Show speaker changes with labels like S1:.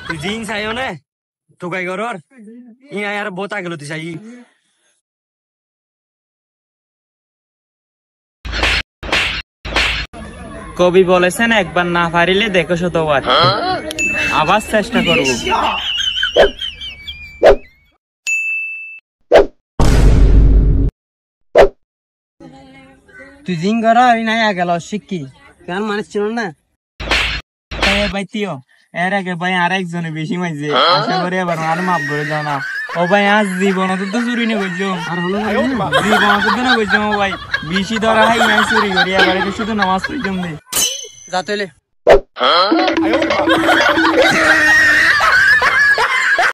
S1: তুই জিন্স আইও না তো গাই গরর ইয়া यार বহুত আগে লতি চাই
S2: কবি বলেছেন একবার না পারিলে দেখো শতবার আবার চেষ্টা করব
S1: তুই জিং কর আমি নাই আগে ল শিখি কেন মানুষ ছিল না
S2: ভাই তিও এর আগে ভাই আরেকজনে বেশি মাইছে আশা করি এবার আর মাফ করে দাও না ও ভাই আজ জীবন তো চুরি নি করছো
S1: আর হলো
S2: জীবন তো না করছো ভাই বেশি ধরা হাই নাই চুরি করি এবারে শুধু নামাজ পড়ছম দে
S1: যা তইলে